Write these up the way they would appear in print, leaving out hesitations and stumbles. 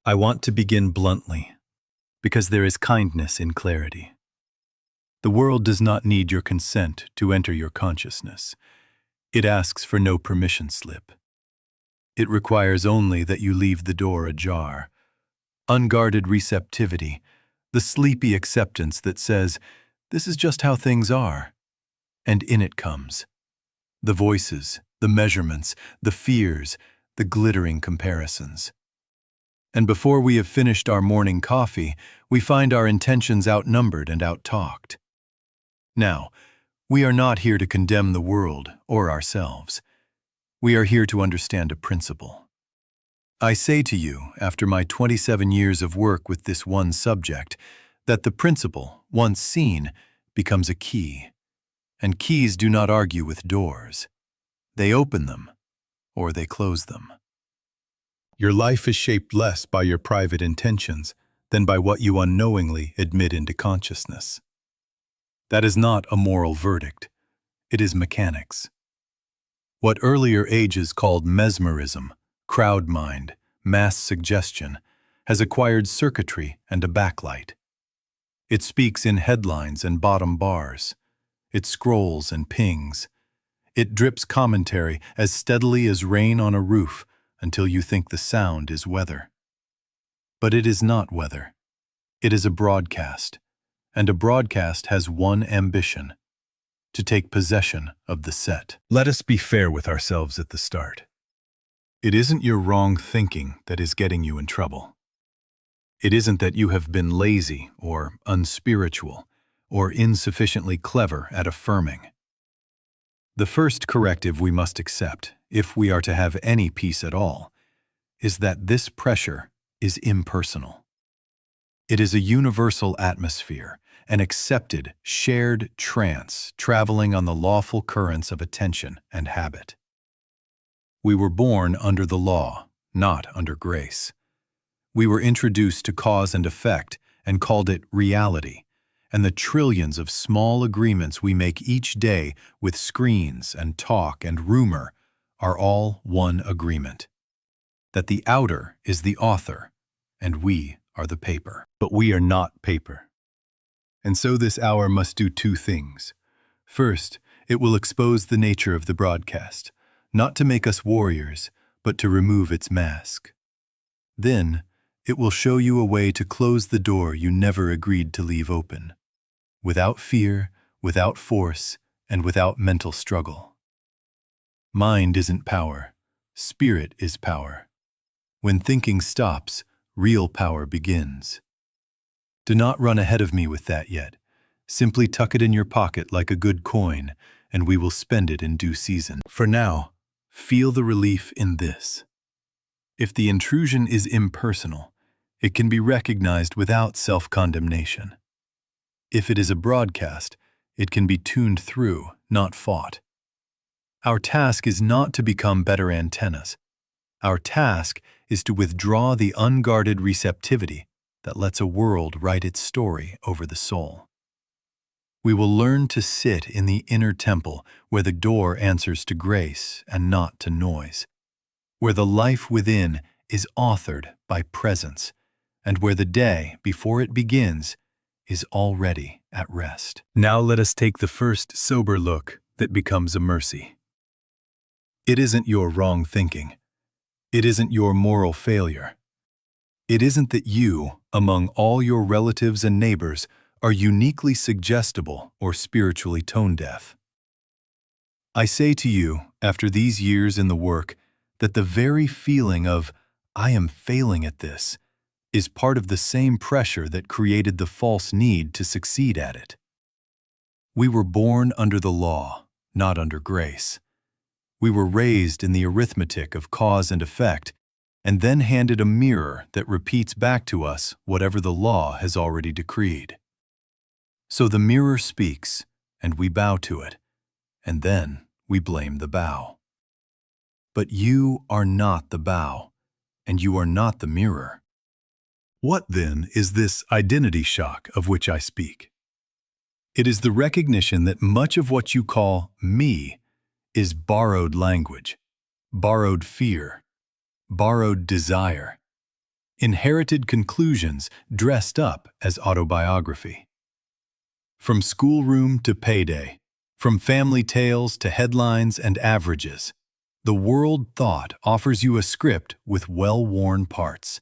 I want to begin bluntly, because there is kindness in clarity. The world does not need your consent to enter your consciousness. It asks for no permission slip. It requires only that you leave the door ajar. Unguarded receptivity, the sleepy acceptance that says, this is just how things are. And in it comes the voices, the measurements, the fears, the glittering comparisons. And before we have finished our morning coffee, we find our intentions outnumbered and out-talked. Now, we are not here to condemn the world or ourselves. We are here to understand a principle. I say to you, after my 27 years of work with this one subject, that the principle, once seen, becomes a key. And keys do not argue with doors. They open them, or they close them. Your life is shaped less by your private intentions than by what you unknowingly admit into consciousness. That is not a moral verdict. It is mechanics. What earlier ages called mesmerism, crowd mind, mass suggestion, has acquired circuitry and a backlight. It speaks in headlines and bottom bars. It scrolls and pings. It drips commentary as steadily as rain on a roof until you think the sound is weather. But it is not weather. It is a broadcast, and a broadcast has one ambition: to take possession of the set. Let us be fair with ourselves at the start. It isn't your wrong thinking that is getting you in trouble. It isn't that you have been lazy or unspiritual or insufficiently clever at affirming. The first corrective we must accept, if we are to have any peace at all, is that this pressure is impersonal. It is a universal atmosphere, an accepted, shared trance traveling on the lawful currents of attention and habit. We were born under the law, not under grace. We were introduced to cause and effect and called it reality, and the trillions of small agreements we make each day with screens and talk and rumor are all one agreement: that the outer is the author, and we are the paper. But we are not paper. And so this hour must do two things. First, it will expose the nature of the broadcast, not to make us warriors, but to remove its mask. Then, it will show you a way to close the door you never agreed to leave open, without fear, without force, and without mental struggle. Mind isn't power. Spirit is power. When thinking stops, real power begins. Do not run ahead of me with that yet. Simply tuck it in your pocket like a good coin, and we will spend it in due season. For now, feel the relief in this. If the intrusion is impersonal, it can be recognized without self-condemnation. If it is a broadcast, it can be tuned through, not fought. Our task is not to become better antennas. Our task is to withdraw the unguarded receptivity that lets a world write its story over the soul. We will learn to sit in the inner temple where the door answers to grace and not to noise, where the life within is authored by presence, and where the day, before it begins, is already at rest. Now let us take the first sober look that becomes a mercy. It isn't your wrong thinking. It isn't your moral failure. It isn't that you, among all your relatives and neighbors, are uniquely suggestible or spiritually tone-deaf. I say to you, after these years in the work, that the very feeling of, I am failing at this, is part of the same pressure that created the false need to succeed at it. We were born under the law, not under grace. We were raised in the arithmetic of cause and effect, and then handed a mirror that repeats back to us whatever the law has already decreed. So the mirror speaks, and we bow to it, and then we blame the bow. But you are not the bow, and you are not the mirror. What, then, is this identity shock of which I speak? It is the recognition that much of what you call me is borrowed language, borrowed fear, borrowed desire. Inherited conclusions dressed up as autobiography. From schoolroom to payday, from family tales to headlines and averages, the world thought offers you a script with well-worn parts.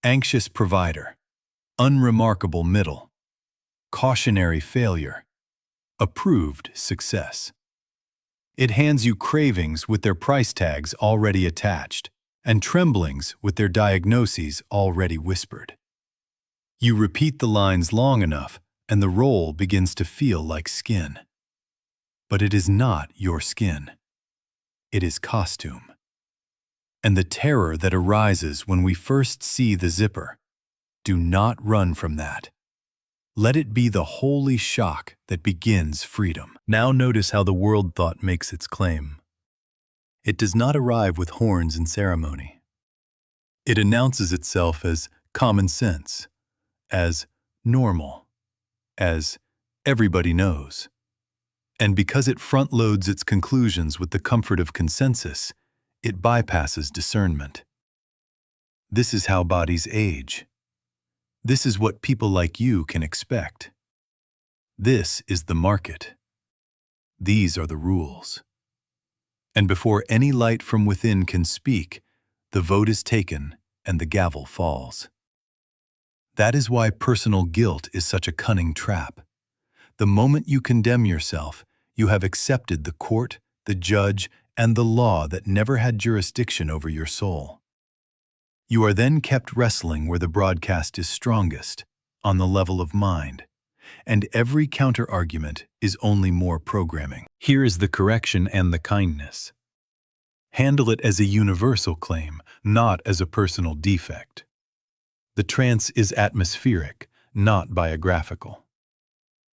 Anxious provider, unremarkable middle, cautionary failure, approved success. It hands you cravings with their price tags already attached, and tremblings with their diagnoses already whispered. You repeat the lines long enough, and the role begins to feel like skin. But it is not your skin. It is costume. And the terror that arises when we first see the zipper, do not run from that. Let it be the holy shock that begins freedom. Now notice how the world thought makes its claim. It does not arrive with horns and ceremony. It announces itself as common sense, as normal, as everybody knows. And because it front-loads its conclusions with the comfort of consensus, it bypasses discernment. This is how bodies age. This is what people like you can expect. This is the market. These are the rules. And before any light from within can speak, the vote is taken and the gavel falls. That is why personal guilt is such a cunning trap. The moment you condemn yourself, you have accepted the court, the judge, and the law that never had jurisdiction over your soul. You are then kept wrestling where the broadcast is strongest, on the level of mind, and every counter-argument is only more programming. Here is the correction and the kindness. Handle it as a universal claim, not as a personal defect. The trance is atmospheric, not biographical.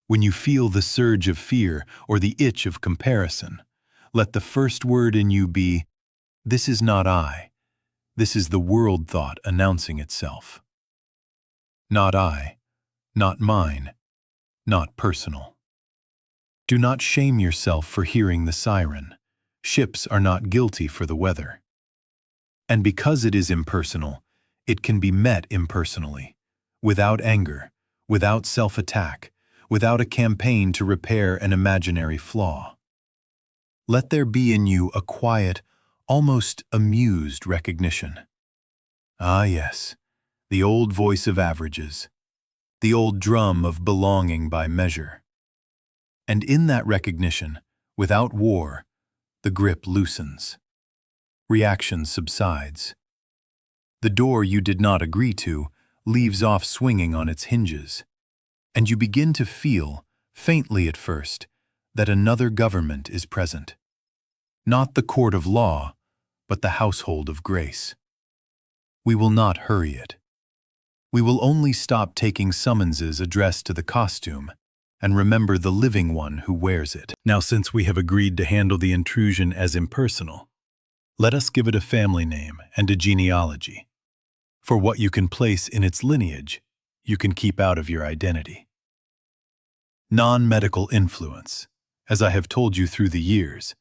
When you feel the surge of fear or the itch of comparison, let the first word in you be, "This is not I. This is the world thought announcing itself." Not I, not mine, not personal. Do not shame yourself for hearing the siren. Ships are not guilty for the weather. And because it is impersonal, it can be met impersonally, without anger, without self-attack, without a campaign to repair an imaginary flaw. Let there be in you a quiet, almost amused recognition. Ah yes, the old voice of averages, the old drum of belonging by measure. And in that recognition, without war, the grip loosens. Reaction subsides. The door you did not agree to leaves off swinging on its hinges, and you begin to feel, faintly at first, that another government is present. Not the court of law, but the household of grace. We will not hurry it. We will only stop taking summonses addressed to the costume and remember the living one who wears it. Now, since we have agreed to handle the intrusion as impersonal, let us give it a family name and a genealogy. For what you can place in its lineage, you can keep out of your identity. Non-medical influence, as I have told you through the years,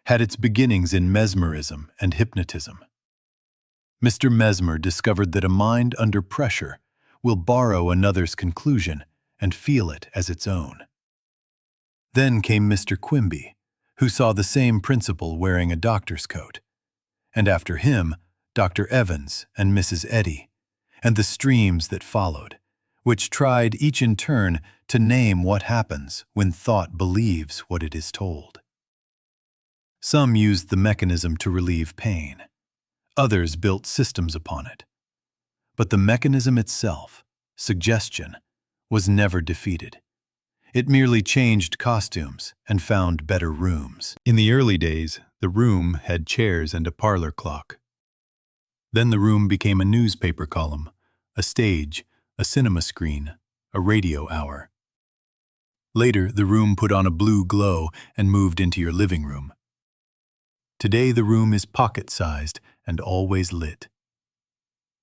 had its beginnings in mesmerism and hypnotism. Mr. Mesmer discovered that a mind under pressure will borrow another's conclusion and feel it as its own. Then came Mr. Quimby, who saw the same principle wearing a doctor's coat, and after him, Dr. Evans and Mrs. Eddy, and the streams that followed, which tried each in turn to name what happens when thought believes what it is told. Some used the mechanism to relieve pain. Others built systems upon it. But the mechanism itself, suggestion, was never defeated. It merely changed costumes and found better rooms. In the early days, the room had chairs and a parlor clock. Then the room became a newspaper column, a stage, a cinema screen, a radio hour. Later, the room put on a blue glow and moved into your living room. Today, the room is pocket-sized and always lit.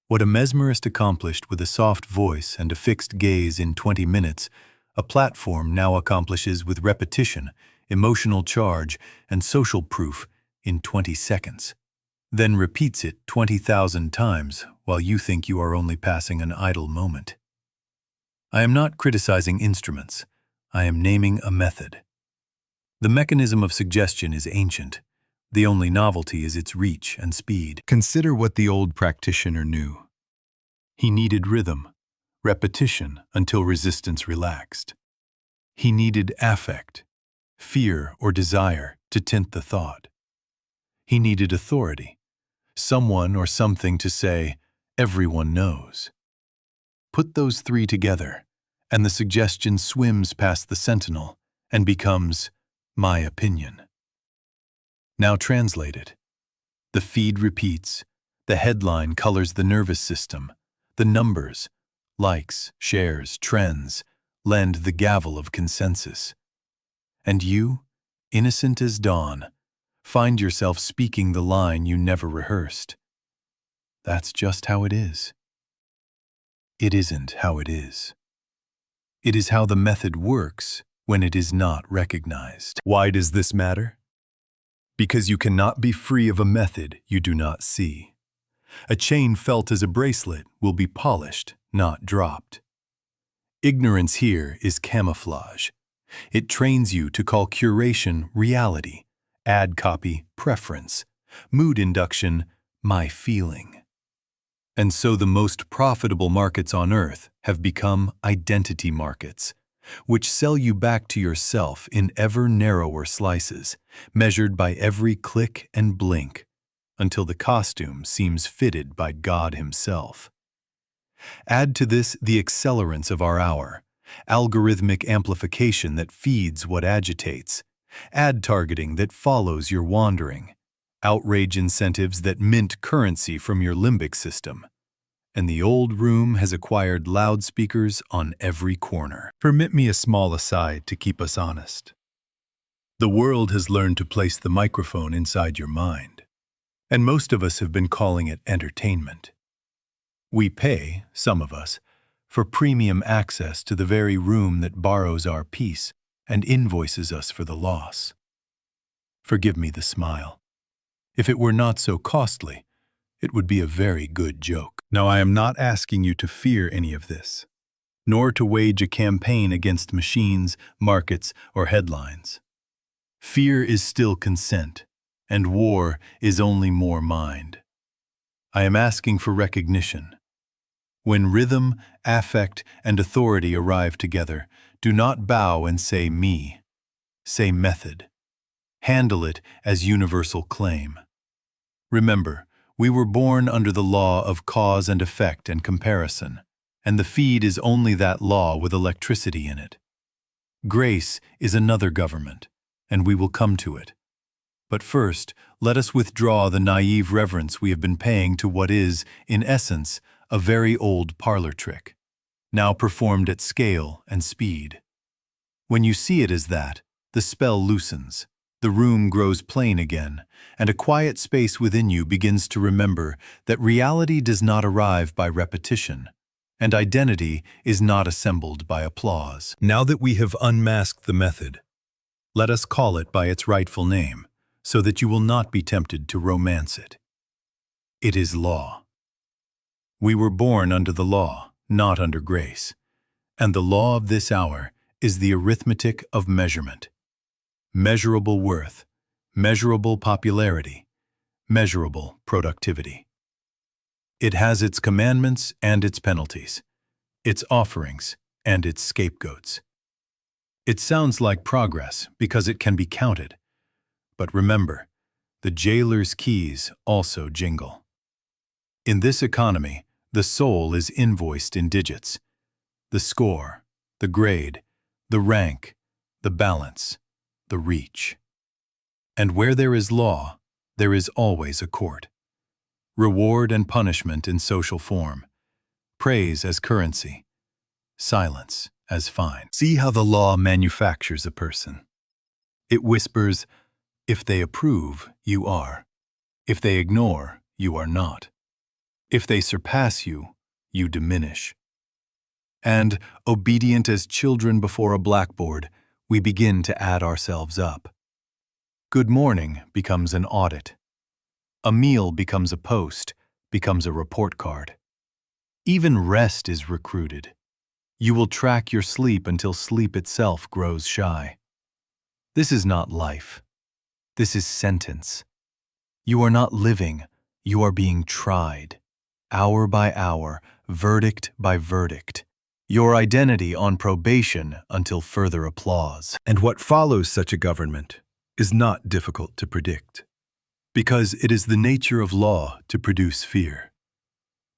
What a mesmerist accomplished with a soft voice and a fixed gaze in 20 minutes, a platform now accomplishes with repetition, emotional charge, and social proof in 20 seconds, then repeats it 20,000 times while you think you are only passing an idle moment. I am not criticizing instruments. I am naming a method. The mechanism of suggestion is ancient. The only novelty is its reach and speed. Consider what the old practitioner knew. He needed rhythm, repetition until resistance relaxed. He needed affect, fear or desire to tint the thought. He needed authority, someone or something to say, "Everyone knows." Put those three together, and the suggestion swims past the sentinel and becomes my opinion. Now translate it. The feed repeats, the headline colors the nervous system, the numbers, likes, shares, trends, lend the gavel of consensus. And you, innocent as dawn, find yourself speaking the line you never rehearsed. That's just how it is. It isn't how it is. It is how the method works when it is not recognized. Why does this matter? Because you cannot be free of a method you do not see. A chain felt as a bracelet will be polished, not dropped. Ignorance here is camouflage. It trains you to call curation reality, ad copy preference, mood induction my feeling. And so the most profitable markets on earth have become identity markets, which sell you back to yourself in ever narrower slices, measured by every click and blink, until the costume seems fitted by God himself. Add to this the accelerants of our hour, algorithmic amplification that feeds what agitates, ad targeting that follows your wandering, outrage incentives that mint currency from your limbic system, and the old room has acquired loudspeakers on every corner. Permit me a small aside to keep us honest. The world has learned to place the microphone inside your mind, and most of us have been calling it entertainment. We pay, some of us, for premium access to the very room that borrows our peace and invoices us for the loss. Forgive me the smile. If it were not so costly, it would be a very good joke. Now, I am not asking you to fear any of this, nor to wage a campaign against machines, markets, or headlines. Fear is still consent, and war is only more mind. I am asking for recognition. When rhythm, affect, and authority arrive together, do not bow and say me. Say method. Handle it as universal claim. Remember, we were born under the law of cause and effect and comparison, and the feed is only that law with electricity in it. Grace is another government, and we will come to it. But first, let us withdraw the naive reverence we have been paying to what is, in essence, a very old parlor trick, now performed at scale and speed. When you see it as that, the spell loosens, the room grows plain again, and a quiet space within you begins to remember that reality does not arrive by repetition, and identity is not assembled by applause. Now that we have unmasked the method, let us call it by its rightful name, so that you will not be tempted to romance it. It is law. We were born under the law, not under grace, and the law of this hour is the arithmetic of measurement. Measurable worth, measurable popularity, measurable productivity. It has its commandments and its penalties, its offerings and its scapegoats. It sounds like progress because it can be counted, but remember, the jailer's keys also jingle. In this economy, the soul is invoiced in digits. The score, the grade, the rank, the balance, the reach. And where there is law, there is always a court. Reward and punishment in social form. Praise as currency. Silence as fine. See how the law manufactures a person. It whispers, if they approve, you are. If they ignore, you are not. If they surpass you, you diminish. And, obedient as children before a blackboard, we begin to add ourselves up. Good morning becomes an audit. A meal becomes a post, becomes a report card. Even rest is recruited. You will track your sleep until sleep itself grows shy. This is not life. This is sentence. You are not living, you are being tried. Hour by hour, verdict by verdict. Your identity on probation until further applause. And what follows such a government is not difficult to predict, because it is the nature of law to produce fear.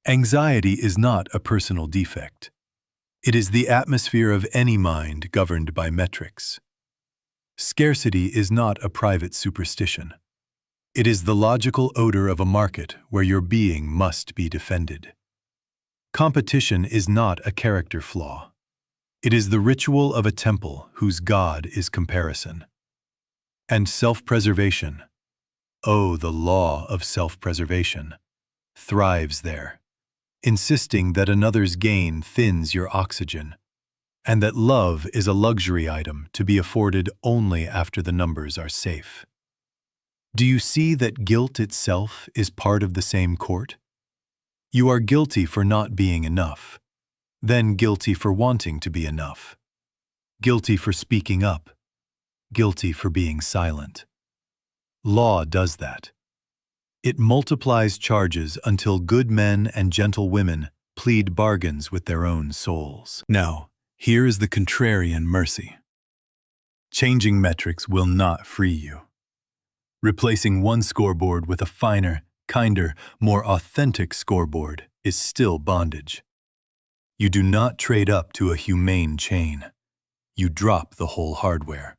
Anxiety is not a personal defect. It is the atmosphere of any mind governed by metrics. Scarcity is not a private superstition. It is the logical odor of a market where your being must be defended. Competition is not a character flaw. It is the ritual of a temple whose god is comparison. And self-preservation, oh, the law of self-preservation, thrives there, insisting that another's gain thins your oxygen, and that love is a luxury item to be afforded only after the numbers are safe. Do you see that guilt itself is part of the same court? You are guilty for not being enough, then guilty for wanting to be enough, guilty for speaking up, guilty for being silent. Law does that. It multiplies charges until good men and gentle women plead bargains with their own souls. Now, here is the contrarian mercy. Changing metrics will not free you. Replacing one scoreboard with a finer, kinder, more authentic scoreboard is still bondage. You do not trade up to a humane chain. You drop the whole hardware.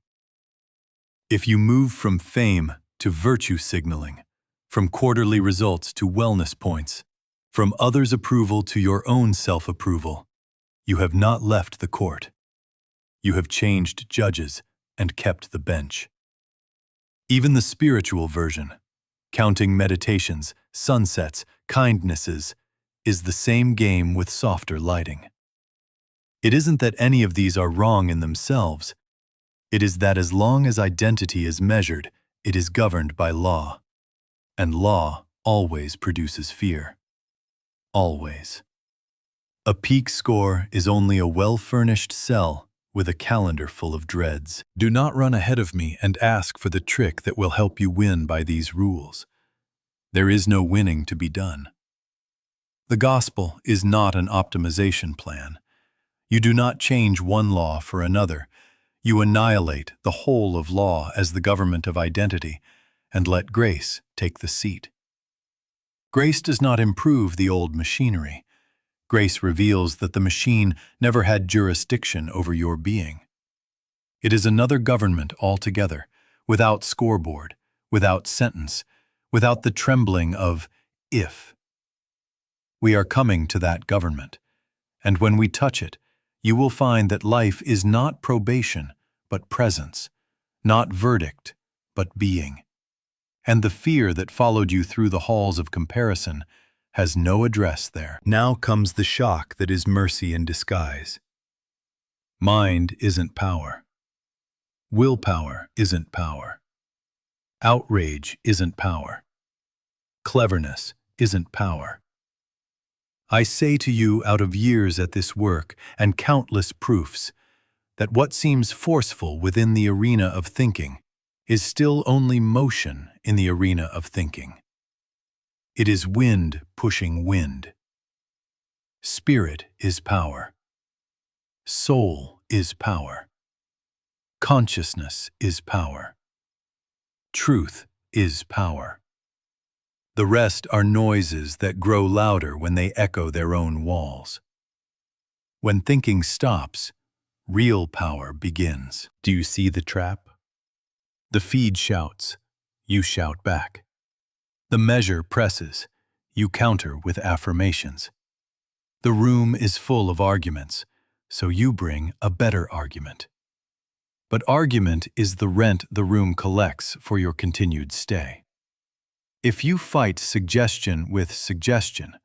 If you move from fame to virtue signaling, from quarterly results to wellness points, from others' approval to your own self-approval, you have not left the court. You have changed judges and kept the bench. Even the spiritual version, counting meditations, sunsets, kindnesses, is the same game with softer lighting. It isn't that any of these are wrong in themselves. It is that as long as identity is measured, it is governed by law. And law always produces fear. Always. A peak score is only a well-furnished cell with a calendar full of dreads. Do not run ahead of me and ask for the trick that will help you win by these rules. There is no winning to be done. The gospel is not an optimization plan. You do not change one law for another. You annihilate the whole of law as the government of identity and let grace take the seat. Grace does not improve the old machinery. Grace reveals that the machine never had jurisdiction over your being. It is another government altogether, without scoreboard, without sentence, without the trembling of if. We are coming to that government, and when we touch it, you will find that life is not probation, but presence, not verdict, but being. And the fear that followed you through the halls of comparison has no address there. Now comes the shock that is mercy in disguise. Mind isn't power. Willpower isn't power. Outrage isn't power. Cleverness isn't power. I say to you out of years at this work and countless proofs that what seems forceful within the arena of thinking is still only motion in the arena of thinking. It is wind pushing wind. Spirit is power. Soul is power. Consciousness is power. Truth is power. The rest are noises that grow louder when they echo their own walls. When thinking stops, real power begins. Do you see the trap? The feed shouts, you shout back. The measure presses, you counter with affirmations. The room is full of arguments, so you bring a better argument. But argument is the rent the room collects for your continued stay. If you fight suggestion with suggestion,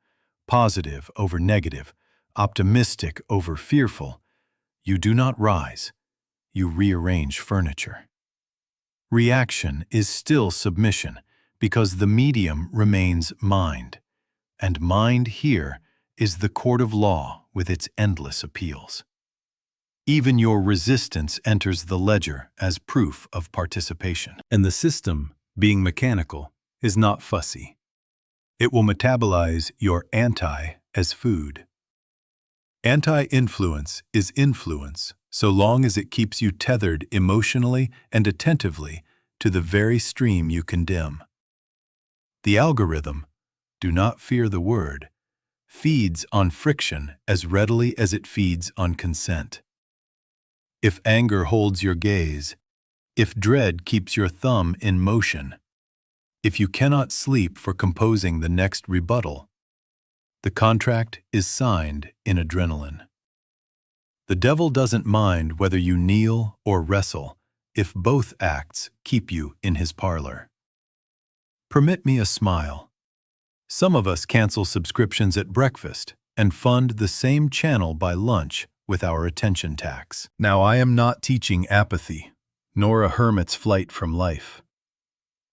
positive over negative, optimistic over fearful, you do not rise, you rearrange furniture. Reaction is still submission because the medium remains mind. And mind here is the court of law with its endless appeals. Even your resistance enters the ledger as proof of participation. And the system, being mechanical, is not fussy. It will metabolize your anti as food. Anti-influence is influence so long as it keeps you tethered emotionally and attentively to the very stream you condemn. The algorithm, do not fear the word, feeds on friction as readily as it feeds on consent. If anger holds your gaze, if dread keeps your thumb in motion, if you cannot sleep for composing the next rebuttal, the contract is signed in adrenaline. The devil doesn't mind whether you kneel or wrestle if both acts keep you in his parlor. Permit me a smile. Some of us cancel subscriptions at breakfast and fund the same channel by lunch with our attention tax. Now, I am not teaching apathy, nor a hermit's flight from life.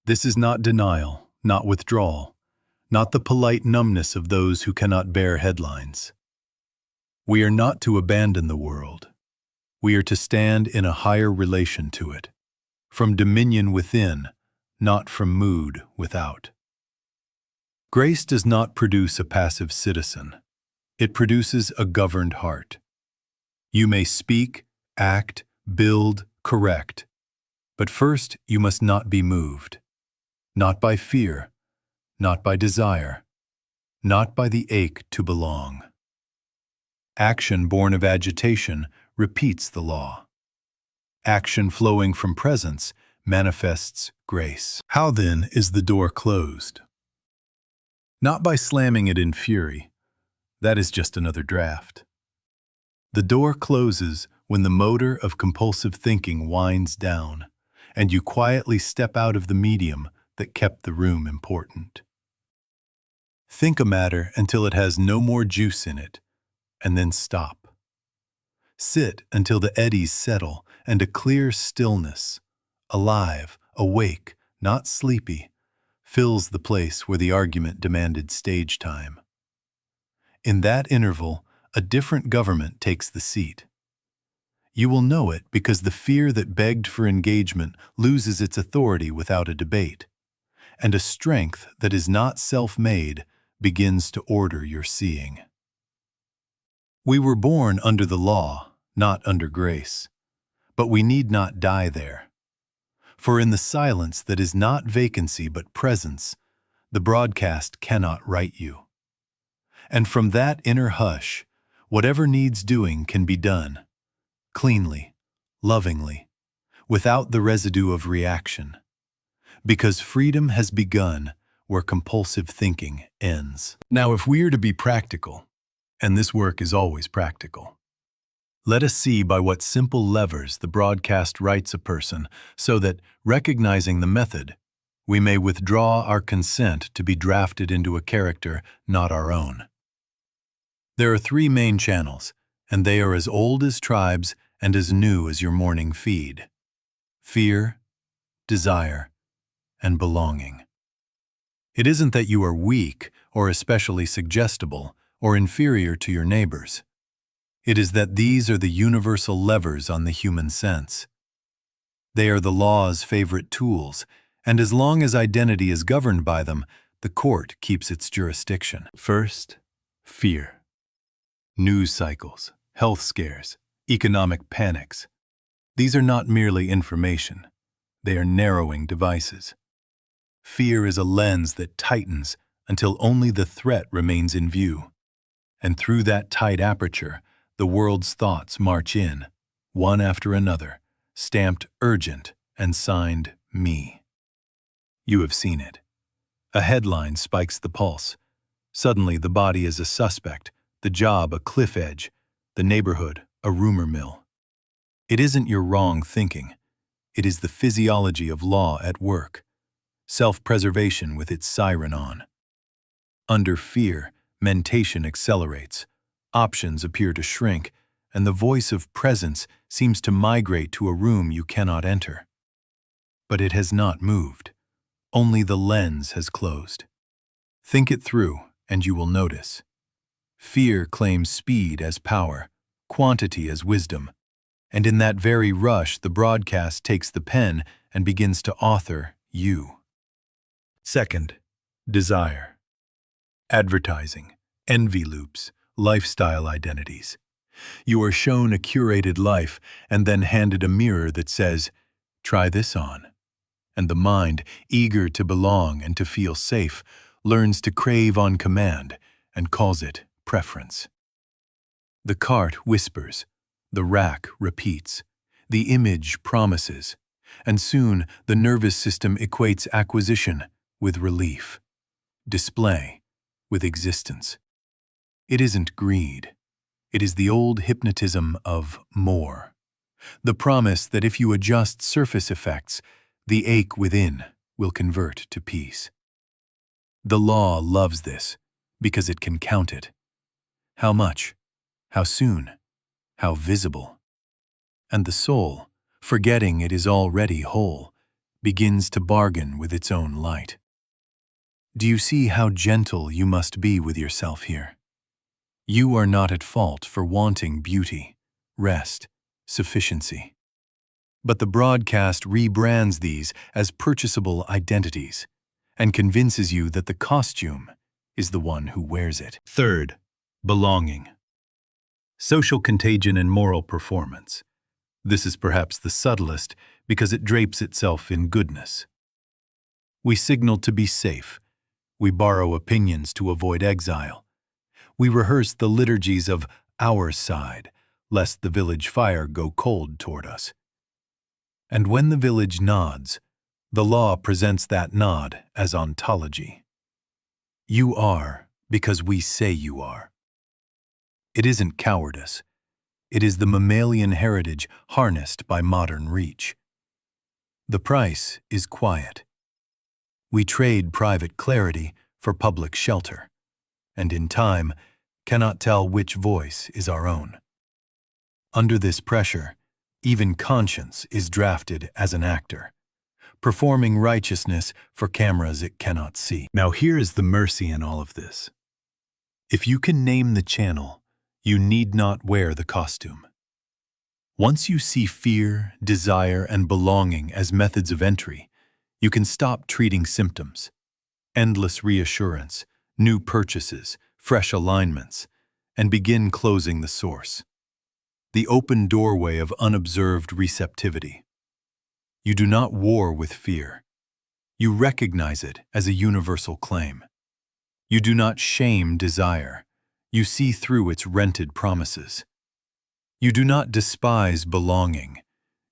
This is not denial, not withdrawal, not the polite numbness of those who cannot bear headlines. We are not to abandon the world. We are to stand in a higher relation to it, from dominion within, not from mood without. Grace does not produce a passive citizen. It produces a governed heart. You may speak, act, build, correct, but first you must not be moved, not by fear, not by desire, not by the ache to belong. Action born of agitation repeats the law. Action flowing from presence manifests grace. How then is the door closed? Not by slamming it in fury. That is just another draft. The door closes when the motor of compulsive thinking winds down, and you quietly step out of the medium that kept the room important. Think a matter until it has no more juice in it, and then stop. Sit until the eddies settle and a clear stillness, alive, awake, not sleepy, fills the place where the argument demanded stage time. In that interval, a different government takes the seat. You will know it because the fear that begged for engagement loses its authority without a debate, and a strength that is not self-made begins to order your seeing. We were born under the law, not under grace, but we need not die there. For in the silence that is not vacancy but presence, the broadcast cannot right you. And from that inner hush, whatever needs doing can be done, cleanly, lovingly, without the residue of reaction, because freedom has begun where compulsive thinking ends. Now, if we are to be practical, and this work is always practical, let us see by what simple levers the broadcast rights a person so that, recognizing the method, we may withdraw our consent to be drafted into a character not our own. There are three main channels, and they are as old as tribes and as new as your morning feed: fear, desire, and belonging. It isn't that you are weak or especially suggestible or inferior to your neighbors. It is that these are the universal levers on the human sense. They are the law's favorite tools, and as long as identity is governed by them, the court keeps its jurisdiction. First, fear. News cycles, health scares, economic panics. These are not merely information. They are narrowing devices. Fear is a lens that tightens until only the threat remains in view. And through that tight aperture, the world's thoughts march in, one after another, stamped urgent and signed me. You have seen it. A headline spikes the pulse. Suddenly the body is a suspect, the job a cliff edge, the neighborhood a rumor mill. It isn't your wrong thinking. It is the physiology of law at work, self-preservation with its siren on. Under fear, mentation accelerates, options appear to shrink, and the voice of presence seems to migrate to a room you cannot enter. But it has not moved. Only the lens has closed. Think it through, and you will notice. Fear claims speed as power, quantity as wisdom, and in that very rush the broadcast takes the pen and begins to author you. Second, desire. Advertising, envy loops, lifestyle identities. You are shown a curated life and then handed a mirror that says, "Try this on." And the mind, eager to belong and to feel safe, learns to crave on command and calls it preference. The cart whispers, the rack repeats, the image promises, and soon the nervous system equates acquisition with relief, display with existence. It isn't greed. It is the old hypnotism of more. The promise that if you adjust surface effects, the ache within will convert to peace. The law loves this because it can count it. How much? How soon? How visible? And the soul, forgetting it is already whole, begins to bargain with its own light. Do you see how gentle you must be with yourself here? You are not at fault for wanting beauty, rest, sufficiency. But the broadcast rebrands these as purchasable identities and convinces you that the costume is the one who wears it. Third, belonging. Social contagion and moral performance. This is perhaps the subtlest because it drapes itself in goodness. We signal to be safe. We borrow opinions to avoid exile. We rehearse the liturgies of our side, lest the village fire go cold toward us. And when the village nods, the law presents that nod as ontology. You are because we say you are. It isn't cowardice. It is the mammalian heritage harnessed by modern reach. The price is quiet. We trade private clarity for public shelter, and in time, cannot tell which voice is our own. Under this pressure, even conscience is drafted as an actor, performing righteousness for cameras it cannot see. Now here is the mercy in all of this. If you can name the channel, you need not wear the costume. Once you see fear, desire, and belonging as methods of entry, you can stop treating symptoms. Endless reassurance, new purchases, fresh alignments, and begin closing the source. The open doorway of unobserved receptivity. You do not war with fear. You recognize it as a universal claim. You do not shame desire. You see through its rented promises. You do not despise belonging.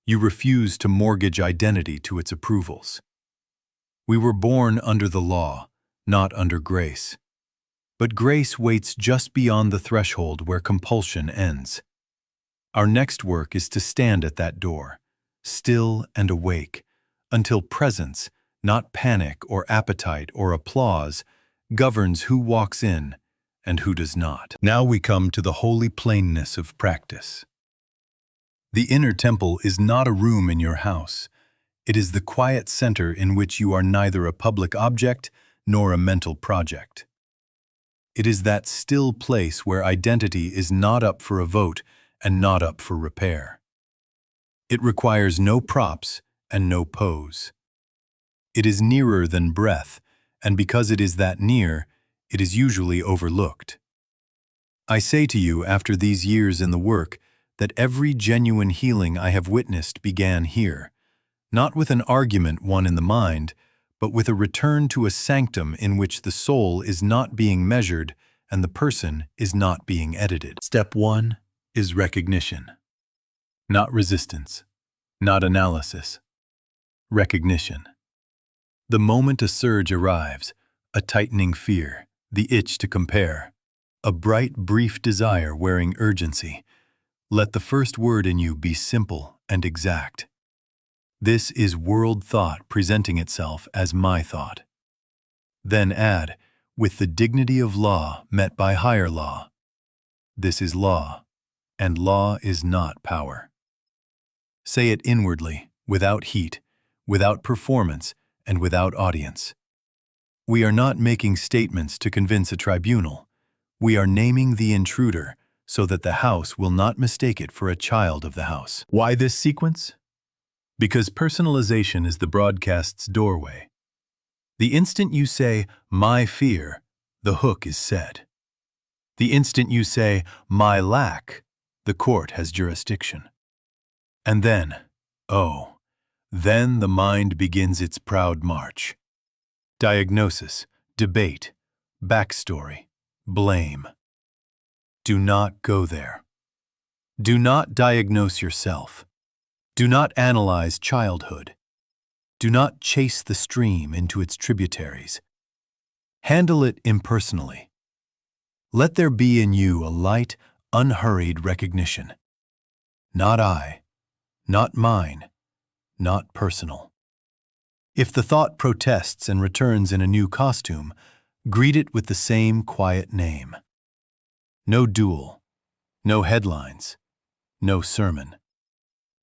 You refuse to mortgage identity to its approvals. We were born under the law, not under grace. But grace waits just beyond the threshold where compulsion ends. Our next work is to stand at that door, still and awake, until presence, not panic or appetite or applause, governs who walks in and who does not. Now we come to the holy plainness of practice. The inner temple is not a room in your house. It is the quiet center in which you are neither a public object nor a mental project. It is that still place where identity is not up for a vote and not up for repair. It requires no props and no pose. It is nearer than breath, and because it is that near, it is usually overlooked. I say to you, after these years in the work, that every genuine healing I have witnessed began here, not with an argument won in the mind, but with a return to a sanctum in which the soul is not being measured and the person is not being edited. Step 1 is recognition. Not resistance, not analysis. Recognition. The moment a surge arrives, a tightening fear, the itch to compare, a bright, brief desire wearing urgency, let the first word in you be simple and exact. This is world thought presenting itself as my thought. Then add, with the dignity of law met by higher law. This is law, and law is not power. Say it inwardly, without heat, without performance, and without audience. We are not making statements to convince a tribunal. We are naming the intruder so that the house will not mistake it for a child of the house. Why this sequence? Because personalization is the broadcast's doorway. The instant you say, "my fear," the hook is set. The instant you say, "my lack," the court has jurisdiction. And then, then the mind begins its proud march. Diagnosis, debate, backstory, blame. Do not go there. Do not diagnose yourself. Do not analyze childhood. Do not chase the stream into its tributaries. Handle it impersonally. Let there be in you a light, unhurried recognition. Not I, not mine, not personal. If the thought protests and returns in a new costume, greet it with the same quiet name. No duel, no headlines, no sermon.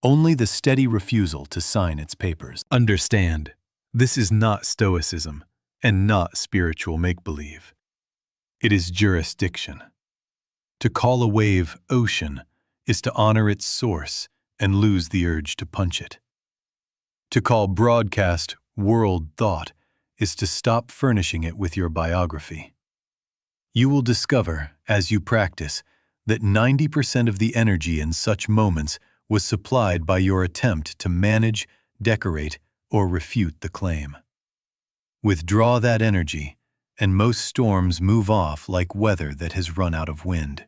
Only the steady refusal to sign its papers. Understand, this is not stoicism and not spiritual make-believe. It is jurisdiction. To call a wave ocean is to honor its source and lose the urge to punch it. To call broadcast world thought is to stop furnishing it with your biography. You will discover, as you practice, that 90% of the energy in such moments was supplied by your attempt to manage, decorate, or refute the claim. Withdraw that energy, and most storms move off like weather that has run out of wind.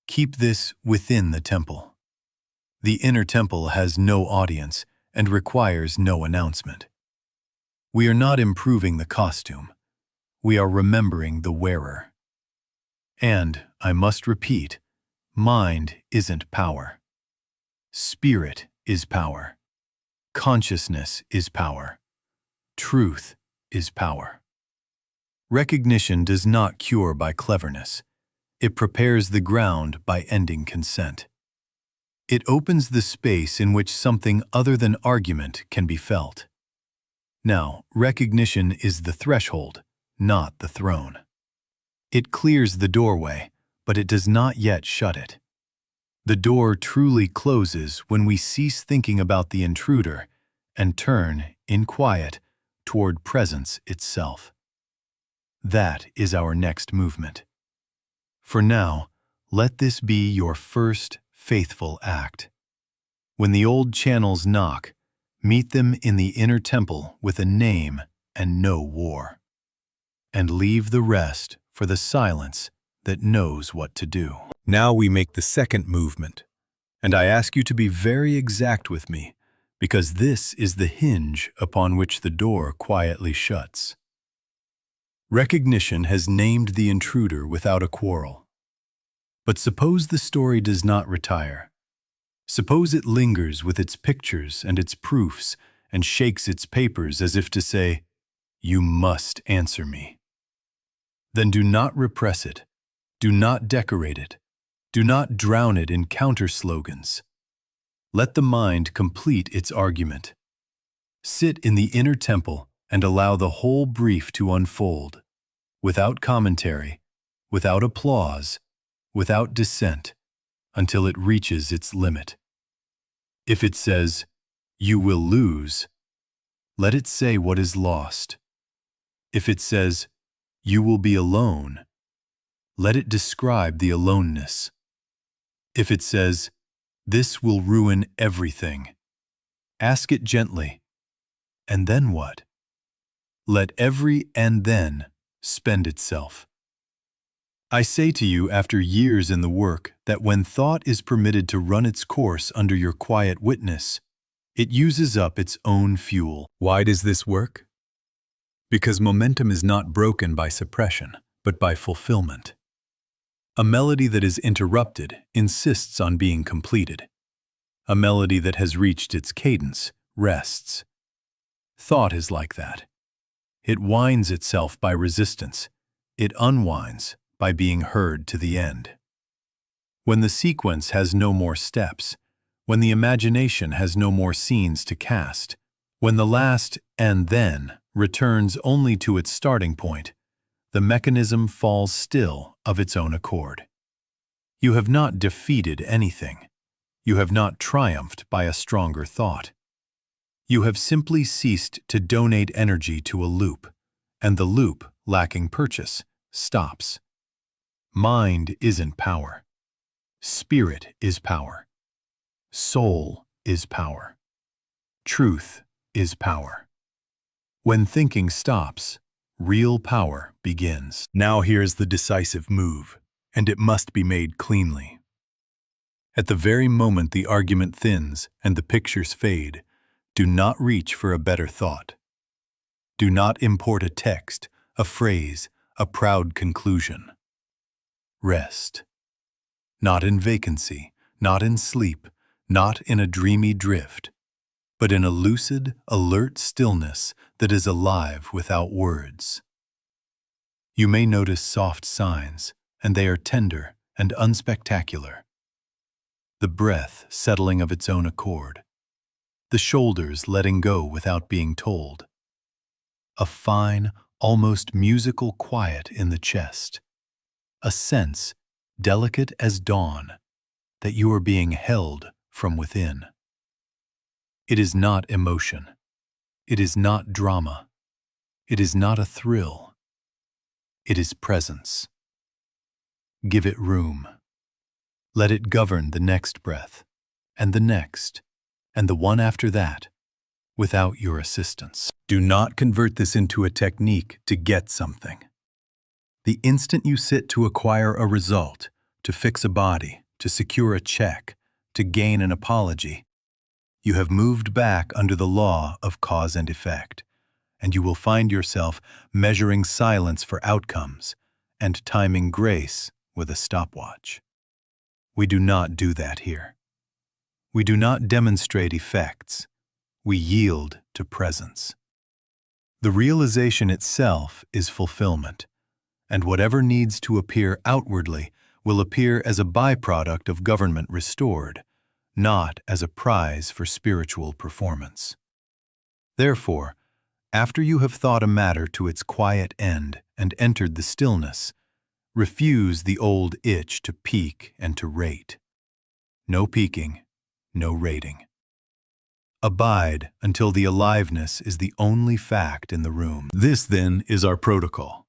Keep this within the temple. The inner temple has no audience and requires no announcement. We are not improving the costume. We are remembering the wearer. And, I must repeat, mind isn't power. Spirit is power. Consciousness is power. Truth is power. Recognition does not cure by cleverness. It prepares the ground by ending consent. It opens the space in which something other than argument can be felt. Now, recognition is the threshold, not the throne. It clears the doorway, but it does not yet shut it. The door truly closes when we cease thinking about the intruder and turn, in quiet, toward presence itself. That is our next movement. For now, let this be your first faithful act. When the old channels knock, meet them in the inner temple with a name and no war. And leave the rest for the silence that knows what to do. Now we make the second movement, and I ask you to be very exact with me, because this is the hinge upon which the door quietly shuts. Recognition has named the intruder without a quarrel. But suppose the story does not retire. Suppose it lingers with its pictures and its proofs and shakes its papers as if to say, "You must answer me." Then do not repress it. Do not decorate it. Do not drown it in counter-slogans. Let the mind complete its argument. Sit in the inner temple and allow the whole brief to unfold, without commentary, without applause, without dissent, until it reaches its limit. If it says, "You will lose," let it say what is lost. If it says, "You will be alone," let it describe the aloneness. If it says, "This will ruin everything," ask it gently, "And then what?" Let every "and then" spend itself. I say to you after years in the work that when thought is permitted to run its course under your quiet witness, it uses up its own fuel. Why does this work? Because momentum is not broken by suppression, but by fulfillment. A melody that is interrupted insists on being completed. A melody that has reached its cadence rests. Thought is like that. It winds itself by resistance. It unwinds by being heard to the end. When the sequence has no more steps, when the imagination has no more scenes to cast, when the last "and then" returns only to its starting point, the mechanism falls still of its own accord. You have not defeated anything. You have not triumphed by a stronger thought. You have simply ceased to donate energy to a loop, and the loop, lacking purchase, stops. Mind isn't power. Spirit is power. Soul is power. Truth is power. When thinking stops, real power begins. Now here's the decisive move, and it must be made cleanly. At the very moment the argument thins and the pictures fade, do not reach for a better thought. Do not import a text, a phrase, a proud conclusion. Rest. Not in vacancy, not in sleep, not in a dreamy drift, but in a lucid, alert stillness that is alive without words. You may notice soft signs, and they are tender and unspectacular. The breath settling of its own accord. The shoulders letting go without being told. A fine, almost musical quiet in the chest. A sense, delicate as dawn, that you are being held from within. It is not emotion. It is not drama. It is not a thrill. It is presence. Give it room. Let it govern the next breath, and the next, and the one after that, without your assistance. Do not convert this into a technique to get something. The instant you sit to acquire a result, to fix a body, to secure a check, to gain an apology, you have moved back under the law of cause and effect, and you will find yourself measuring silence for outcomes and timing grace with a stopwatch. We do not do that here. We do not demonstrate effects. We yield to presence. The realization itself is fulfillment, and whatever needs to appear outwardly will appear as a byproduct of government restored, not as a prize for spiritual performance. Therefore, after you have thought a matter to its quiet end and entered the stillness, refuse the old itch to peek and to rate. No peeking, no rating. Abide until the aliveness is the only fact in the room. This, then, is our protocol.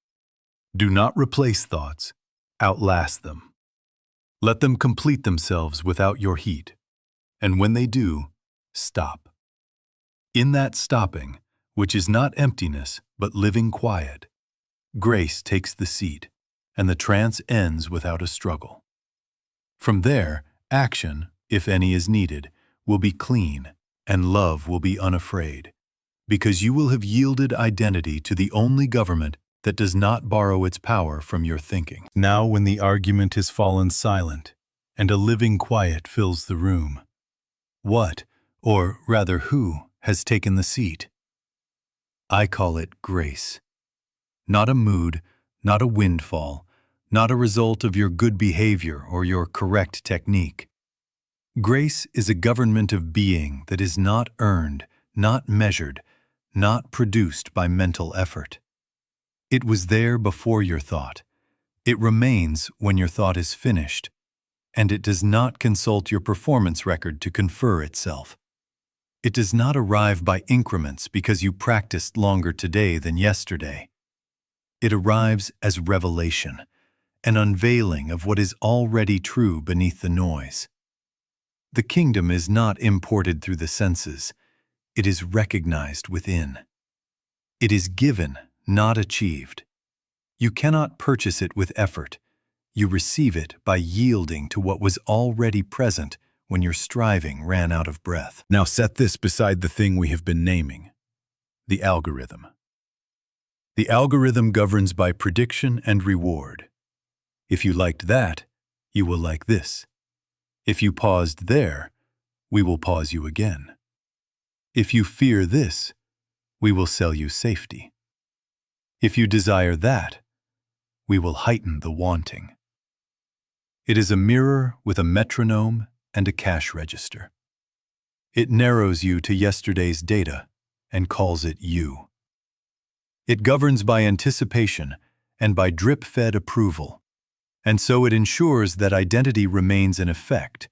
Do not replace thoughts, outlast them. Let them complete themselves without your heat, and when they do, stop. In that stopping, which is not emptiness but living quiet, grace takes the seat, and the trance ends without a struggle. From there, action, if any is needed, will be clean, and love will be unafraid, because you will have yielded identity to the only government that does not borrow its power from your thinking. Now when the argument has fallen silent, and a living quiet fills the room, what, or rather who, has taken the seat? I call it grace. Not a mood, not a windfall, not a result of your good behavior or your correct technique. Grace is a government of being that is not earned, not measured, not produced by mental effort. It was there before your thought. It remains when your thought is finished, and it does not consult your performance record to confer itself. It does not arrive by increments because you practiced longer today than yesterday. It arrives as revelation, an unveiling of what is already true beneath the noise. The kingdom is not imported through the senses. It is recognized within. It is given, not achieved. You cannot purchase it with effort. You receive it by yielding to what was already present when your striving ran out of breath. Now set this beside the thing we have been naming, the algorithm. The algorithm governs by prediction and reward. If you liked that, you will like this. If you paused there, we will pause you again. If you fear this, we will sell you safety. If you desire that, we will heighten the wanting. It is a mirror with a metronome and a cash register. It narrows you to yesterday's data and calls it you. It governs by anticipation and by drip-fed approval. And so it ensures that identity remains an effect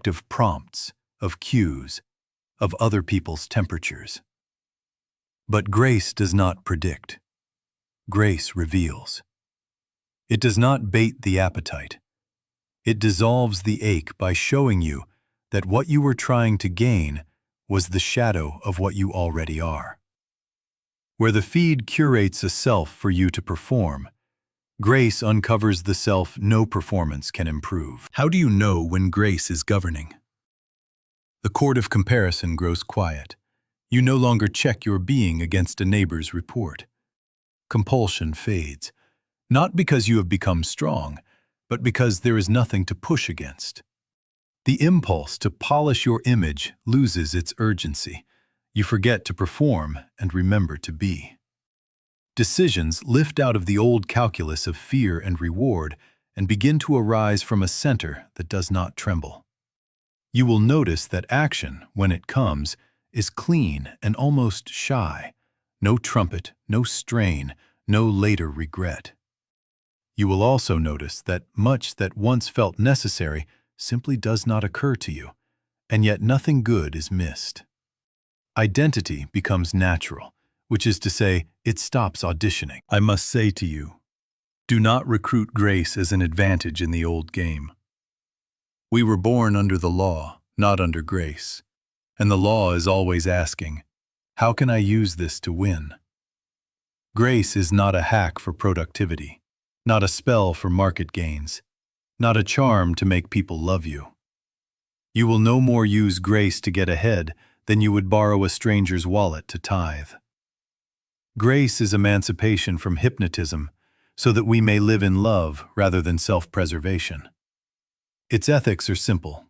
of prompts, of cues, of other people's temperatures. But grace does not predict. Grace reveals. It does not bait the appetite. It dissolves the ache by showing you that what you were trying to gain was the shadow of what you already are. Where the feed curates a self for you to perform, grace uncovers the self no performance can improve. How do you know when grace is governing? The court of comparison grows quiet. You no longer check your being against a neighbor's report. Compulsion fades, not because you have become strong, but because there is nothing to push against. The impulse to polish your image loses its urgency. You forget to perform and remember to be. Decisions lift out of the old calculus of fear and reward and begin to arise from a center that does not tremble. You will notice that action, when it comes, is clean and almost shy. No trumpet, no strain, no later regret. You will also notice that much that once felt necessary simply does not occur to you, and yet nothing good is missed. Identity becomes natural, which is to say, it stops auditioning. I must say to you, do not recruit grace as an advantage in the old game. We were born under the law, not under grace, and the law is always asking, how can I use this to win? Grace is not a hack for productivity, not a spell for market gains, not a charm to make people love you. You will no more use grace to get ahead than you would borrow a stranger's wallet to tithe. Grace is emancipation from hypnotism so that we may live in love rather than self-preservation. Its ethics are simple.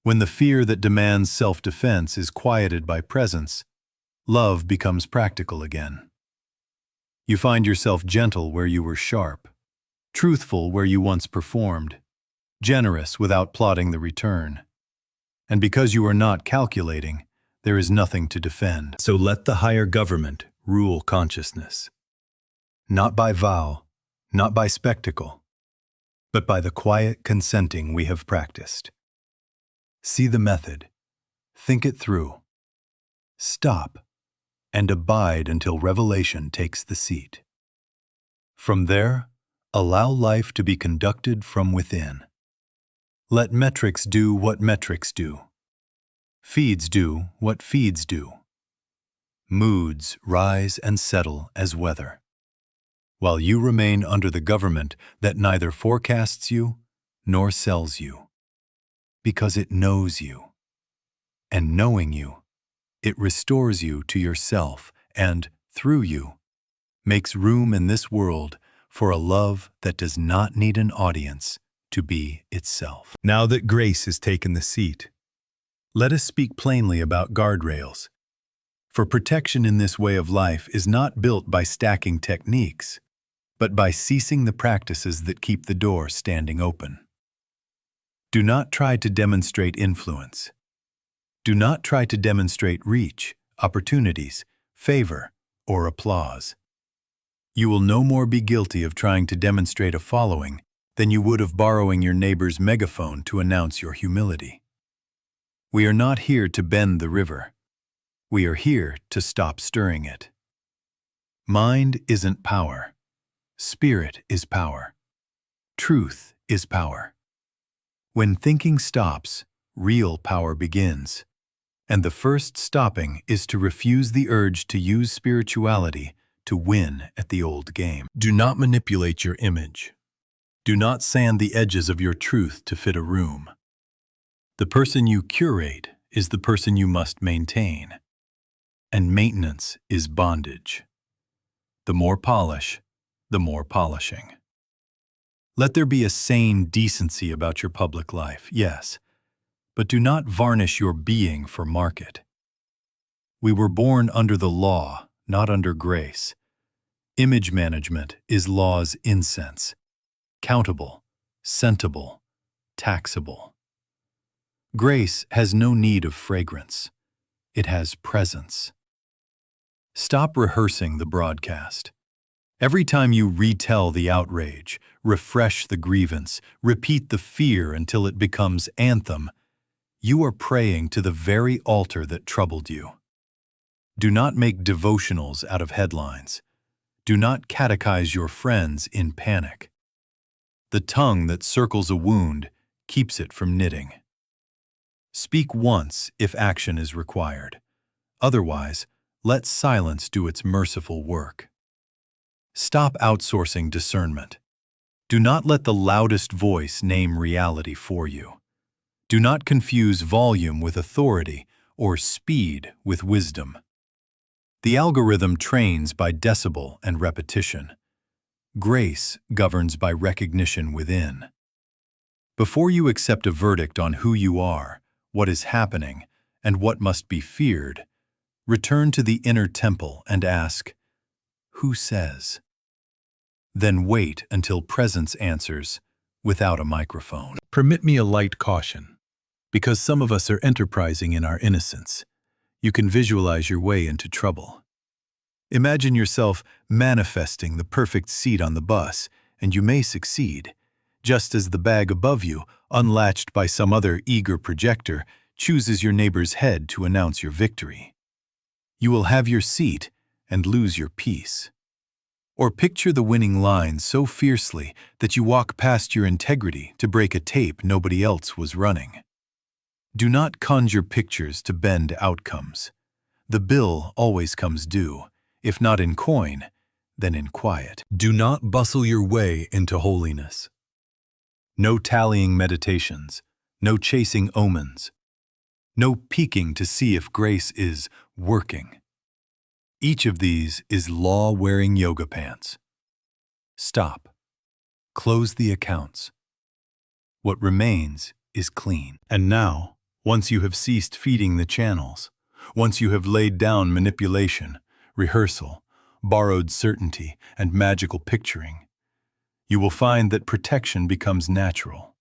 When the fear that demands self-defense is quieted by presence, love becomes practical again. You find yourself gentle where you were sharp, truthful where you once performed, generous without plotting the return. And because you are not calculating, there is nothing to defend. So let the higher government rule consciousness. Not by vow, not by spectacle, but by the quiet consenting we have practiced. See the method, think it through, stop, and abide until revelation takes the seat. From there, allow life to be conducted from within. Let metrics do what metrics do. Feeds do what feeds do. Moods rise and settle as weather, while you remain under the government that neither forecasts you nor sells you, because it knows you. And knowing you, it restores you to yourself and, through you, makes room in this world for a love that does not need an audience to be itself. Now that grace has taken the seat, let us speak plainly about guardrails. For protection in this way of life is not built by stacking techniques, but by ceasing the practices that keep the door standing open. Do not try to demonstrate influence. Do not try to demonstrate reach, opportunities, favor, or applause. You will no more be guilty of trying to demonstrate a following than you would of borrowing your neighbor's megaphone to announce your humility. We are not here to bend the river. We are here to stop stirring it. Mind isn't power. Spirit is power. Truth is power. When thinking stops, real power begins. And the first stopping is to refuse the urge to use spirituality to win at the old game. Do not manipulate your image. Do not sand the edges of your truth to fit a room. The person you curate is the person you must maintain. And maintenance is bondage. The more polish, the more polishing. Let there be a sane decency about your public life, yes, but do not varnish your being for market. We were born under the law, not under grace. Image management is law's incense, countable, scentable, taxable. Grace has no need of fragrance. It has presence. Stop rehearsing the broadcast. Every time you retell the outrage, refresh the grievance, repeat the fear until it becomes anthem, you are praying to the very altar that troubled you. Do not make devotionals out of headlines. Do not catechize your friends in panic. The tongue that circles a wound keeps it from knitting. Speak once if action is required. Otherwise, let silence do its merciful work. Stop outsourcing discernment. Do not let the loudest voice name reality for you. Do not confuse volume with authority or speed with wisdom. The algorithm trains by decibel and repetition. Grace governs by recognition within. Before you accept a verdict on who you are, what is happening, and what must be feared, return to the inner temple and ask, "Who says?" Then wait until presence answers without a microphone. Permit me a light caution. Because some of us are enterprising in our innocence, you can visualize your way into trouble. Imagine yourself manifesting the perfect seat on the bus, and you may succeed, just as the bag above you, unlatched by some other eager projector, chooses your neighbor's head to announce your victory. You will have your seat and lose your peace. Or picture the winning line so fiercely that you walk past your integrity to break a tape nobody else was running. Do not conjure pictures to bend outcomes. The bill always comes due, if not in coin, then in quiet. Do not bustle your way into holiness. No tallying meditations, no chasing omens, no peeking to see if grace is working. Each of these is law-wearing yoga pants. Stop. Close the accounts. What remains is clean. And now, once you have ceased feeding the channels, once you have laid down manipulation, rehearsal, borrowed certainty, and magical picturing, you will find that protection becomes natural.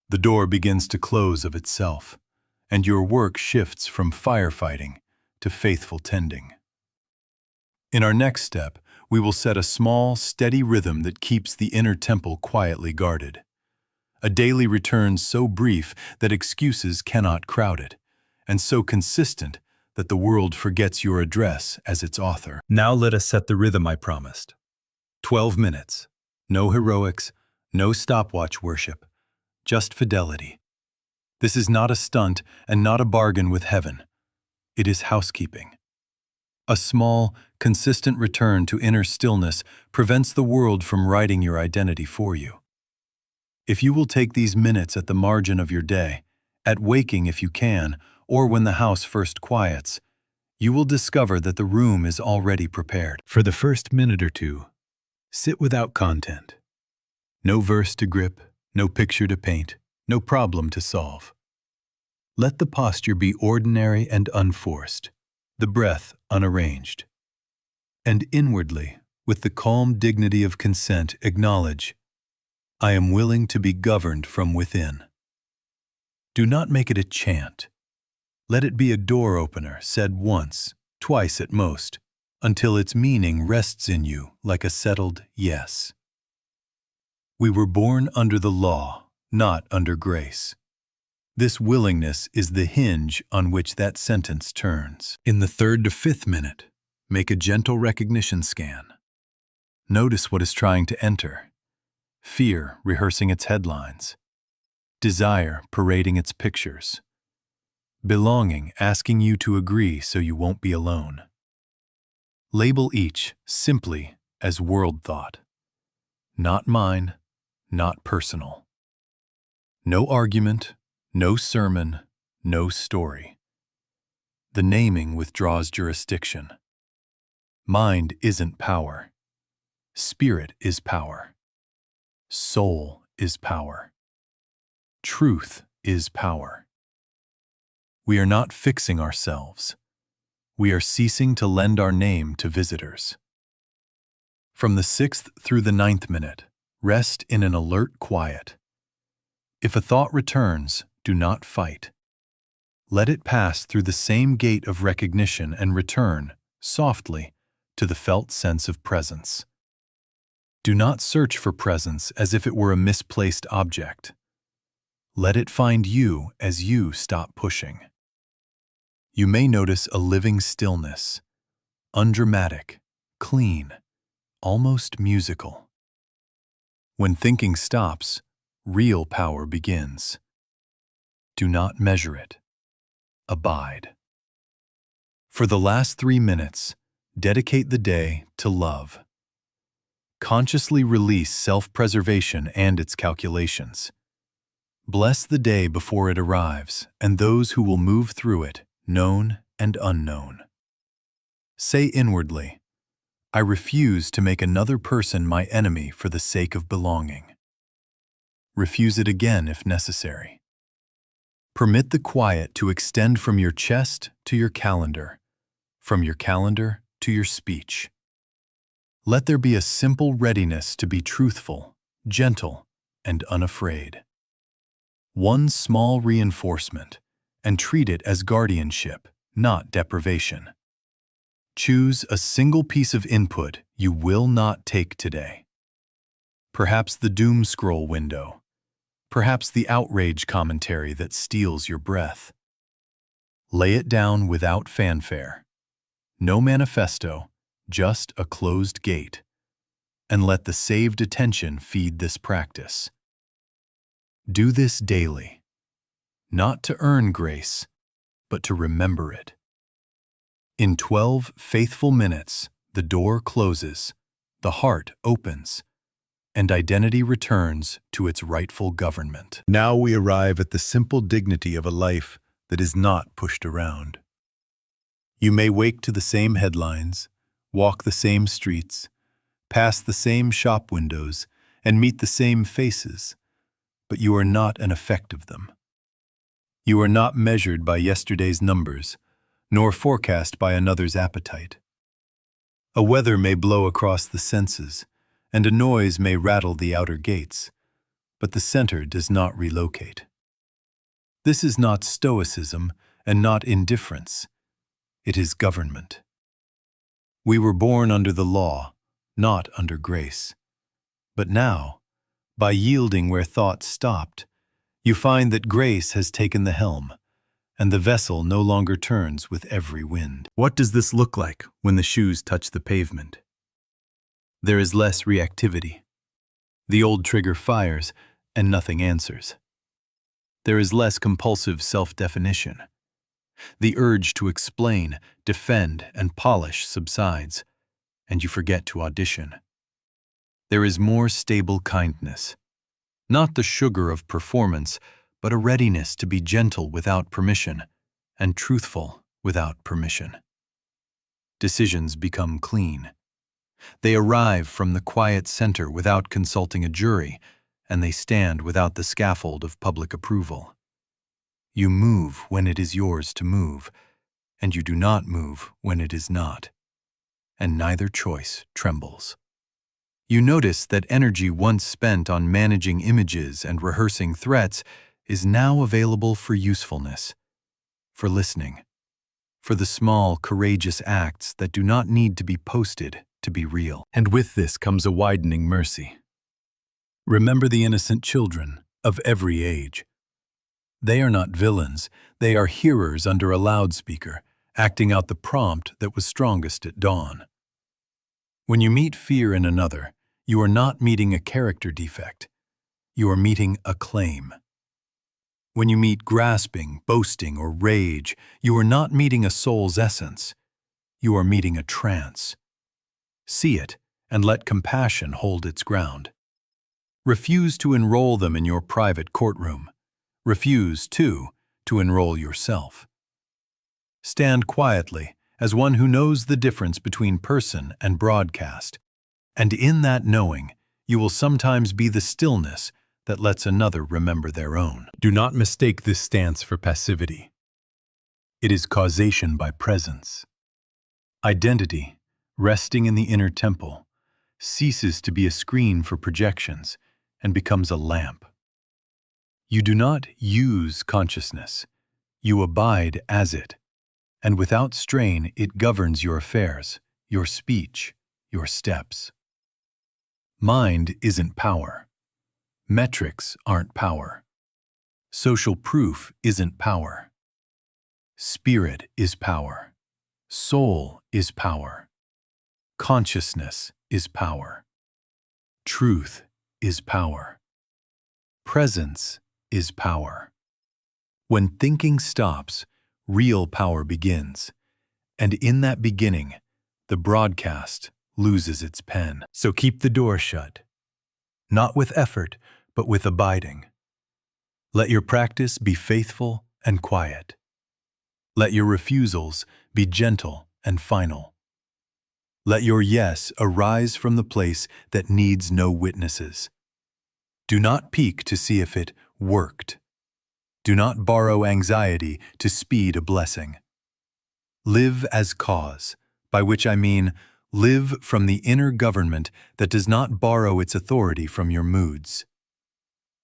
The door begins to close of itself, and your work shifts from firefighting to faithful tending. In our next step, we will set a small, steady rhythm that keeps the inner temple quietly guarded. A daily return so brief that excuses cannot crowd it, and so consistent that the world forgets your address as its author. Now let us set the rhythm I promised. 12 minutes. No heroics, no stopwatch worship, just fidelity. This is not a stunt and not a bargain with heaven. It is housekeeping. A small, consistent return to inner stillness prevents the world from writing your identity for you. If you will take these minutes at the margin of your day, at waking if you can, or when the house first quiets, you will discover that the room is already prepared. For the first minute or two, sit without content. No verse to grip, no picture to paint, no problem to solve. Let the posture be ordinary and unforced, the breath unarranged. And inwardly, with the calm dignity of consent, acknowledge, I am willing to be governed from within. Do not make it a chant. Let it be a door opener said once, twice at most, until its meaning rests in you like a settled yes. We were born under the law, not under grace. This willingness is the hinge on which that sentence turns. In the 3rd to 5th minute, make a gentle recognition scan. Notice what is trying to enter. Fear rehearsing its headlines. Desire parading its pictures. Belonging asking you to agree so you won't be alone. Label each simply as world thought. Not mine, not personal. No argument, no sermon, no story. The naming withdraws jurisdiction. Mind isn't power. Spirit is power. Soul is power. Truth is power. We are not fixing ourselves. We are ceasing to lend our name to visitors. From the 6th through the 9th minute, rest in an alert quiet. If a thought returns, do not fight. Let it pass through the same gate of recognition and return softly, to the felt sense of presence. Do not search for presence as if it were a misplaced object. Let it find you as you stop pushing. You may notice a living stillness, undramatic, clean, almost musical. When thinking stops, real power begins. Do not measure it. Abide. For the last 3 minutes, dedicate the day to love. Consciously release self-preservation and its calculations. Bless the day before it arrives and those who will move through it, known and unknown. Say inwardly, I refuse to make another person my enemy for the sake of belonging. Refuse it again if necessary. Permit the quiet to extend from your chest to your calendar, from your calendar to your speech. Let there be a simple readiness to be truthful, gentle, and unafraid. One small reinforcement, and treat it as guardianship, not deprivation. Choose a single piece of input you will not take today. Perhaps the doom scroll window. Perhaps the outrage commentary that steals your breath. Lay it down without fanfare. No manifesto, just a closed gate. And let the saved attention feed this practice. Do this daily, not to earn grace, but to remember it. In 12 faithful minutes, the door closes, the heart opens, and identity returns to its rightful government. Now we arrive at the simple dignity of a life that is not pushed around. You may wake to the same headlines, walk the same streets, pass the same shop windows, and meet the same faces, but you are not an effect of them. You are not measured by yesterday's numbers, nor forecast by another's appetite. A weather may blow across the senses, and a noise may rattle the outer gates, but the center does not relocate. This is not stoicism and not indifference. It is government. We were born under the law, not under grace. But now, by yielding where thought stopped, you find that grace has taken the helm, and the vessel no longer turns with every wind. What does this look like when the shoes touch the pavement? There is less reactivity. The old trigger fires, and nothing answers. There is less compulsive self-definition. The urge to explain, defend, and polish subsides, and you forget to audition. There is more stable kindness. Not the sugar of performance, but a readiness to be gentle without permission, and truthful without permission. Decisions become clean. They arrive from the quiet center without consulting a jury, and they stand without the scaffold of public approval. You move when it is yours to move, and you do not move when it is not, and neither choice trembles. You notice that energy once spent on managing images and rehearsing threats is now available for usefulness, for listening, for the small, courageous acts that do not need to be posted to be real. And with this comes a widening mercy. Remember the innocent children of every age. They are not villains, they are hearers under a loudspeaker, acting out the prompt that was strongest at dawn. When you meet fear in another, you are not meeting a character defect. You are meeting a claim. When you meet grasping, boasting, or rage, you are not meeting a soul's essence. You are meeting a trance. See it, and let compassion hold its ground. Refuse to enroll them in your private courtroom. Refuse, too, to enroll yourself. Stand quietly as one who knows the difference between person and broadcast, and in that knowing, you will sometimes be the stillness that lets another remember their own. Do not mistake this stance for passivity. It is causation by presence. Identity, resting in the inner temple, ceases to be a screen for projections and becomes a lamp. You do not use consciousness. You abide as it, and without strain it governs your affairs, your speech, your steps. Mind isn't power. Metrics aren't power. Social proof isn't power. Spirit is power. Soul is power. Consciousness is power. Truth is power. Presence is power. When thinking stops, real power begins, and in that beginning, the broadcast loses its pen. So keep the door shut, not with effort, but with abiding. Let your practice be faithful and quiet. Let your refusals be gentle and final. Let your yes arise from the place that needs no witnesses. Do not peek to see if it worked. Do not borrow anxiety to speed a blessing. Live as cause, by which I mean live from the inner government that does not borrow its authority from your moods.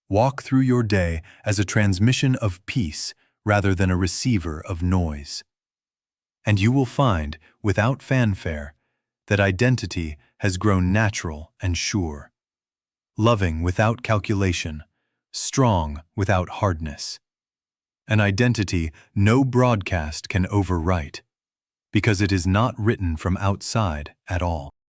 Walk through your day as a transmission of peace rather than a receiver of noise. And you will find, without fanfare, that identity has grown natural and sure, loving without calculation, strong without hardness. An identity no broadcast can overwrite, because it is not written from outside at all.